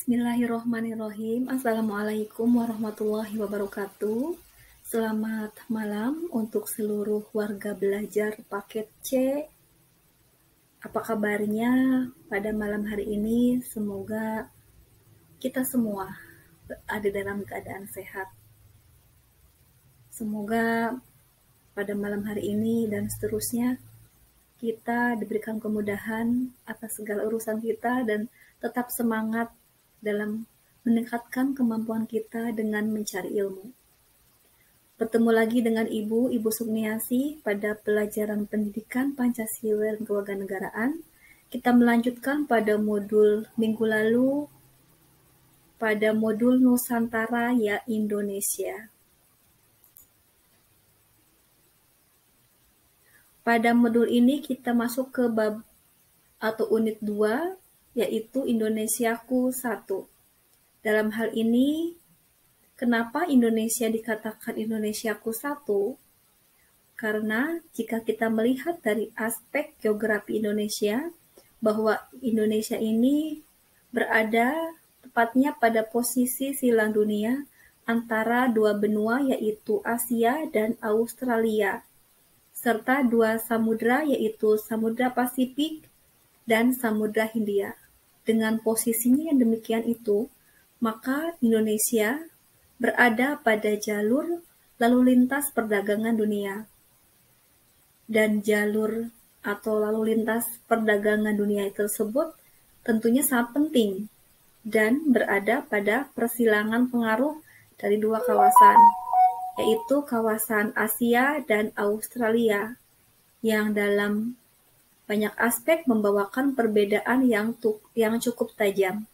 Bismillahirrohmanirrohim. Assalamualaikum warahmatullahi wabarakatuh. Selamat malam untuk seluruh warga belajar paket C. Apa kabarnya pada malam hari ini? Semoga kita semua ada dalam keadaan sehat. Semoga pada malam hari ini dan seterusnya kita diberikan kemudahan atas segala urusan kita dan tetap semangat dalam meningkatkan kemampuan kita dengan mencari ilmu. Bertemu lagi dengan Ibu Sukmiasi pada pelajaran pendidikan Pancasila dan Kewarganegaraan. Kita melanjutkan pada modul minggu lalu, pada modul Nusantara ya Indonesia. Pada modul ini kita masuk ke bab atau unit 2, yaitu Indonesiaku 1. Dalam hal ini, kenapa Indonesia dikatakan Indonesiaku 1? Karena jika kita melihat dari aspek geografi Indonesia, bahwa Indonesia ini berada tepatnya pada posisi silang dunia antara dua benua yaitu Asia dan Australia, serta dua samudra yaitu Samudra Pasifik dan Samudra Hindia. Dengan posisinya yang demikian itu, maka Indonesia berada pada jalur lalu lintas perdagangan dunia. Dan jalur atau lalu lintas perdagangan dunia tersebut tentunya sangat penting dan berada pada persilangan pengaruh dari dua kawasan, yaitu kawasan Asia dan Australia, yang dalam banyak aspek membawakan perbedaan yang cukup tajam.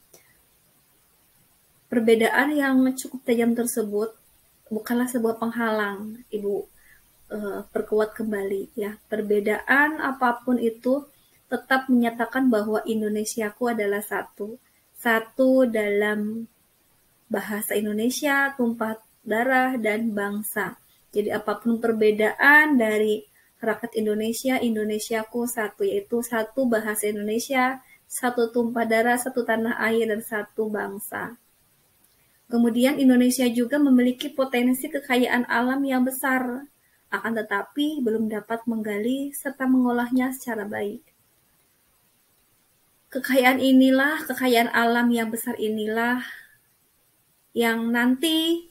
Perbedaan yang cukup tajam tersebut bukanlah sebuah penghalang, Ibu perkuat kembali ya. Perbedaan apapun itu tetap menyatakan bahwa Indonesiaku adalah satu. Satu dalam bahasa Indonesia, tumpah darah, dan bangsa. Jadi apapun perbedaan dari rakyat Indonesia, Indonesiaku satu, yaitu satu bahasa Indonesia, satu tumpah darah, satu tanah air, dan satu bangsa. Kemudian Indonesia juga memiliki potensi kekayaan alam yang besar, akan tetapi belum dapat menggali serta mengolahnya secara baik. Kekayaan alam yang besar inilah yang nanti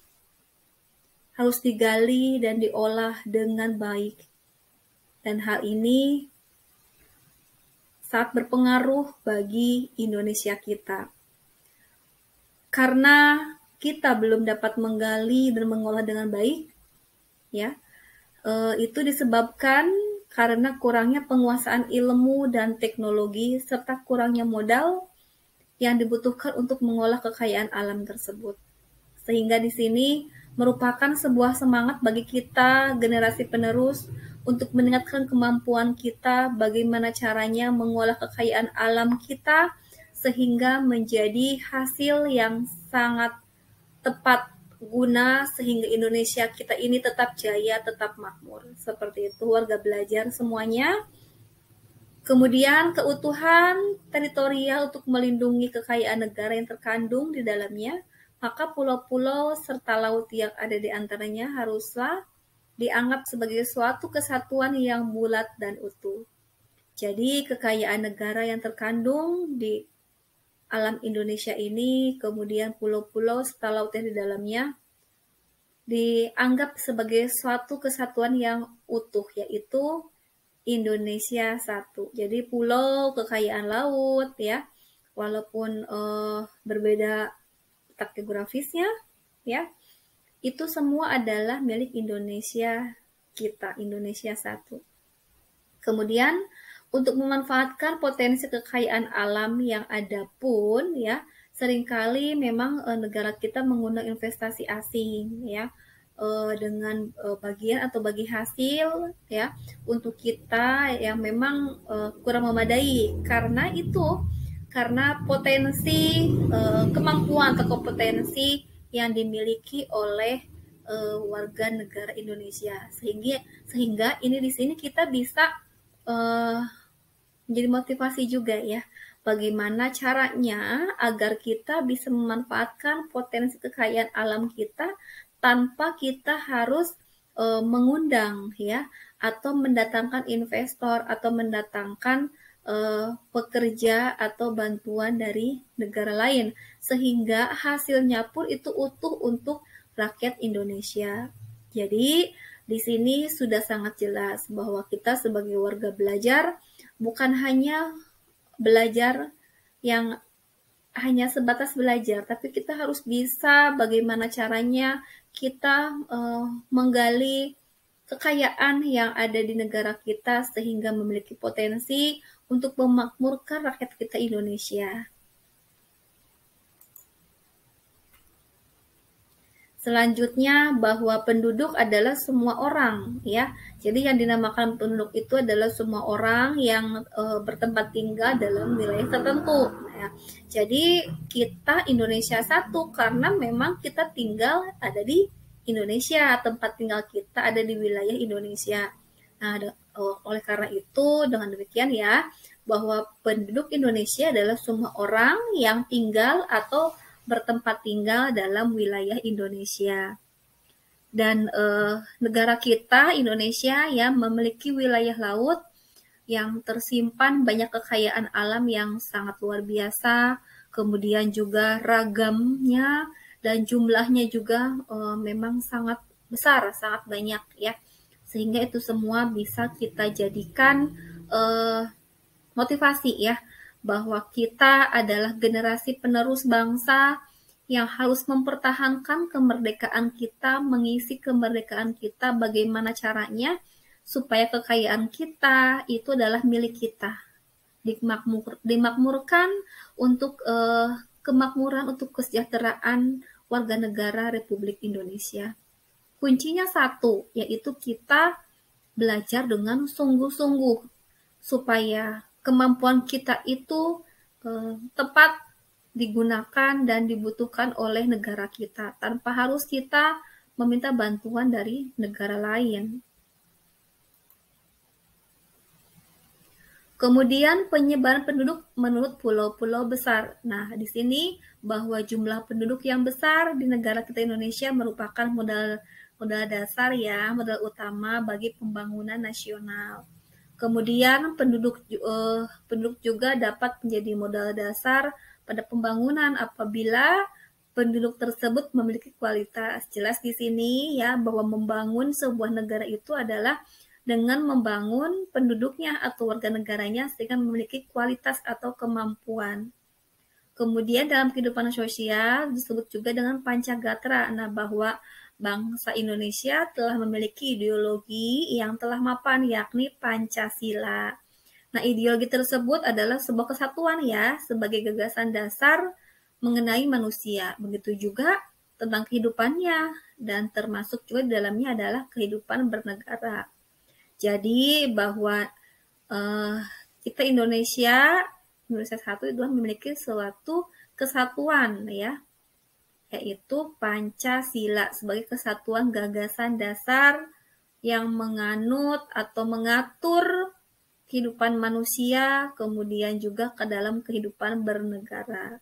harus digali dan diolah dengan baik. Dan hal ini sangat berpengaruh bagi Indonesia kita. Karena kita belum dapat menggali dan mengolah dengan baik, ya, itu disebabkan karena kurangnya penguasaan ilmu dan teknologi serta kurangnya modal yang dibutuhkan untuk mengolah kekayaan alam tersebut. Sehingga di sini merupakan sebuah semangat bagi kita generasi penerus untuk meningkatkan kemampuan kita bagaimana caranya mengolah kekayaan alam kita sehingga menjadi hasil yang sangat tepat guna sehingga Indonesia kita ini tetap jaya, tetap makmur. Seperti itu warga belajar semuanya. Kemudian keutuhan teritorial untuk melindungi kekayaan negara yang terkandung di dalamnya, maka pulau-pulau serta laut yang ada di antaranya haruslah dianggap sebagai suatu kesatuan yang bulat dan utuh. Jadi kekayaan negara yang terkandung di alam Indonesia ini, kemudian pulau-pulau serta laut yang di dalamnya, dianggap sebagai suatu kesatuan yang utuh, yaitu Indonesia satu. Jadi pulau, kekayaan laut, ya, walaupun berbeda letak geografisnya, ya, itu semua adalah milik Indonesia kita, Indonesia satu. Kemudian untuk memanfaatkan potensi kekayaan alam yang ada pun, ya, seringkali memang negara kita mengundang investasi asing, ya, dengan bagian atau bagi hasil, ya, untuk kita yang memang kurang memadai. Karena potensi kemampuan atau kompetensi yang dimiliki oleh warga negara Indonesia, sehingga ini di sini kita bisa menjadi motivasi juga ya bagaimana caranya agar kita bisa memanfaatkan potensi kekayaan alam kita tanpa kita harus mengundang ya atau mendatangkan investor atau mendatangkan pekerja atau bantuan dari negara lain sehingga hasilnya pun itu utuh untuk rakyat Indonesia. Jadi di sini sudah sangat jelas bahwa kita sebagai warga belajar bukan hanya belajar yang hanya sebatas belajar, tapi kita harus bisa bagaimana caranya kita menggali kekayaan yang ada di negara kita sehingga memiliki potensi untuk memakmurkan rakyat kita Indonesia. Selanjutnya bahwa penduduk adalah semua orang ya. Jadi yang dinamakan penduduk itu adalah semua orang yang bertempat tinggal dalam wilayah tertentu. Nah, ya. Jadi kita Indonesia satu karena memang kita tinggal ada di Indonesia, tempat tinggal kita ada di wilayah Indonesia. Nah, oleh karena itu dengan demikian ya bahwa penduduk Indonesia adalah semua orang yang tinggal atau bertempat tinggal dalam wilayah Indonesia. Dan negara kita Indonesia ya memiliki wilayah laut yang tersimpan banyak kekayaan alam yang sangat luar biasa, kemudian juga ragamnya dan jumlahnya juga memang sangat besar, sangat banyak ya. Sehingga itu semua bisa kita jadikan motivasi ya bahwa kita adalah generasi penerus bangsa yang harus mempertahankan kemerdekaan kita, mengisi kemerdekaan kita bagaimana caranya supaya kekayaan kita itu adalah milik kita. Dimakmurkan untuk kemakmuran, untuk kesejahteraan warga negara Republik Indonesia. Kuncinya satu, yaitu kita belajar dengan sungguh-sungguh supaya kemampuan kita itu tepat digunakan dan dibutuhkan oleh negara kita tanpa harus kita meminta bantuan dari negara lain. Kemudian penyebaran penduduk menurut pulau-pulau besar. Nah, di sini bahwa jumlah penduduk yang besar di negara kita Indonesia merupakan modal dasar ya, modal utama bagi pembangunan nasional. Kemudian penduduk juga dapat menjadi modal dasar pada pembangunan apabila penduduk tersebut memiliki kualitas. Jelas di sini ya bahwa membangun sebuah negara itu adalah dengan membangun penduduknya atau warga negaranya sehingga memiliki kualitas atau kemampuan. Kemudian dalam kehidupan sosial disebut juga dengan Pancagatra. Nah, bahwa bangsa Indonesia telah memiliki ideologi yang telah mapan, yakni Pancasila. Nah, ideologi tersebut adalah sebuah kesatuan ya, sebagai gagasan dasar mengenai manusia. Begitu juga tentang kehidupannya, dan termasuk juga di dalamnya adalah kehidupan bernegara. Jadi, bahwa kita Indonesia satu itu memiliki suatu kesatuan ya, yaitu Pancasila sebagai kesatuan gagasan dasar yang menganut atau mengatur kehidupan manusia, kemudian juga ke dalam kehidupan bernegara.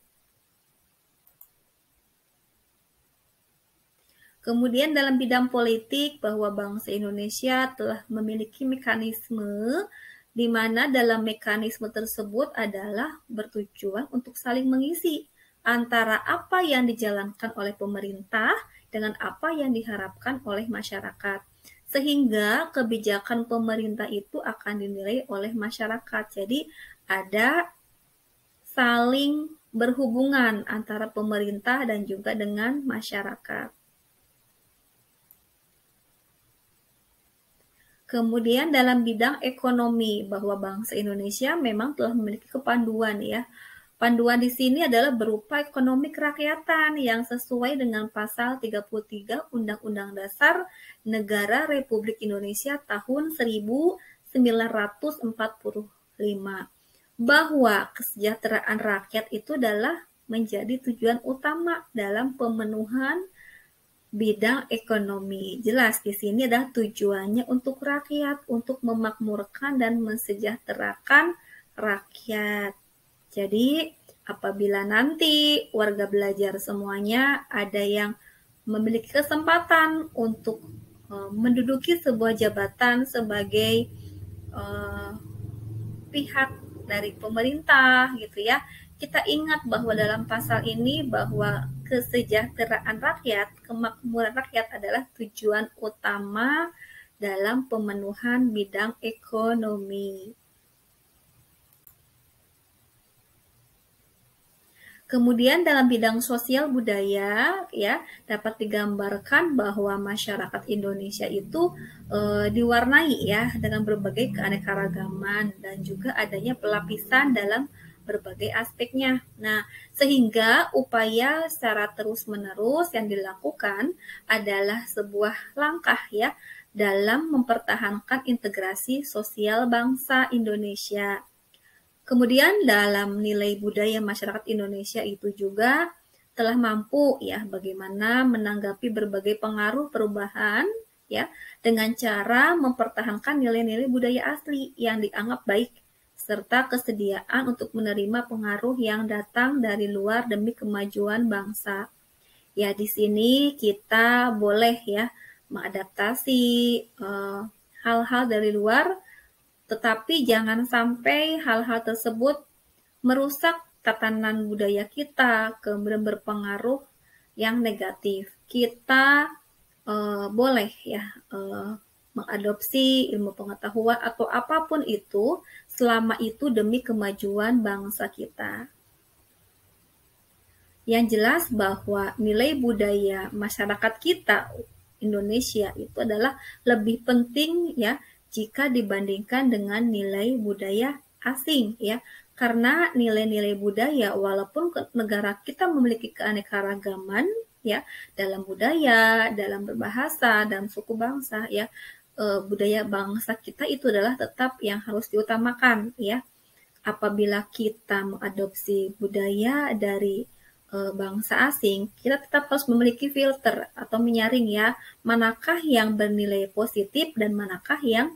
Kemudian dalam bidang politik bahwa bangsa Indonesia telah memiliki mekanisme di mana dalam mekanisme tersebut adalah bertujuan untuk saling mengisi antara apa yang dijalankan oleh pemerintah dengan apa yang diharapkan oleh masyarakat. Sehingga kebijakan pemerintah itu akan dinilai oleh masyarakat. Jadi ada saling berhubungan antara pemerintah dan juga dengan masyarakat. Kemudian dalam bidang ekonomi bahwa bangsa Indonesia memang telah memiliki kepanduan ya. Panduan di sini adalah berupa ekonomi kerakyatan yang sesuai dengan pasal 33 Undang-Undang Dasar Negara Republik Indonesia tahun 1945. Bahwa kesejahteraan rakyat itu adalah menjadi tujuan utama dalam pemenuhan bidang ekonomi. Jelas di sini adalah tujuannya untuk rakyat, untuk memakmurkan dan mensejahterakan rakyat. Jadi, apabila nanti warga belajar semuanya ada yang memiliki kesempatan untuk menduduki sebuah jabatan sebagai pihak dari pemerintah gitu ya. Kita ingat bahwa dalam pasal ini bahwa kesejahteraan rakyat, kemakmuran rakyat adalah tujuan utama dalam pemenuhan bidang ekonomi. Kemudian dalam bidang sosial budaya ya dapat digambarkan bahwa masyarakat Indonesia itu diwarnai ya dengan berbagai keanekaragaman dan juga adanya pelapisan dalam berbagai aspeknya. Nah, sehingga upaya secara terus-menerus yang dilakukan adalah sebuah langkah ya dalam mempertahankan integrasi sosial bangsa Indonesia. Kemudian dalam nilai budaya masyarakat Indonesia itu juga telah mampu ya bagaimana menanggapi berbagai pengaruh perubahan ya dengan cara mempertahankan nilai-nilai budaya asli yang dianggap baik serta kesediaan untuk menerima pengaruh yang datang dari luar demi kemajuan bangsa. Ya di sini kita boleh ya mengadaptasi hal-hal dari luar, tetapi jangan sampai hal-hal tersebut merusak tatanan budaya kita, kemudian berpengaruh yang negatif. Kita boleh ya mengadopsi ilmu pengetahuan atau apapun itu selama itu demi kemajuan bangsa kita. Yang jelas bahwa nilai budaya masyarakat kita Indonesia itu adalah lebih penting ya jika dibandingkan dengan nilai budaya asing ya. Karena nilai-nilai budaya walaupun negara kita memiliki keanekaragaman ya dalam budaya, dalam berbahasa, dalam suku bangsa ya, budaya bangsa kita itu adalah tetap yang harus diutamakan ya. Apabila kita mengadopsi budaya dari bangsa asing, kita tetap harus memiliki filter atau menyaring ya, manakah yang bernilai positif dan manakah yang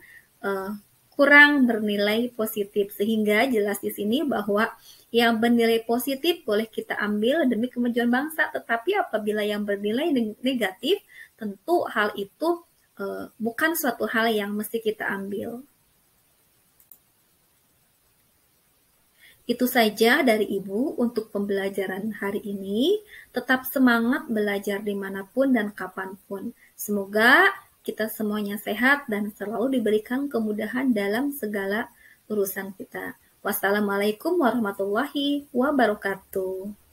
kurang bernilai positif. Sehingga jelas di sini bahwa yang bernilai positif boleh kita ambil demi kemajuan bangsa, tetapi apabila yang bernilai negatif, tentu hal itu bukan suatu hal yang mesti kita ambil. Itu saja dari Ibu untuk pembelajaran hari ini. Tetap semangat belajar dimanapun dan kapanpun. Semoga kita semuanya sehat dan selalu diberikan kemudahan dalam segala urusan kita. Wassalamualaikum warahmatullahi wabarakatuh.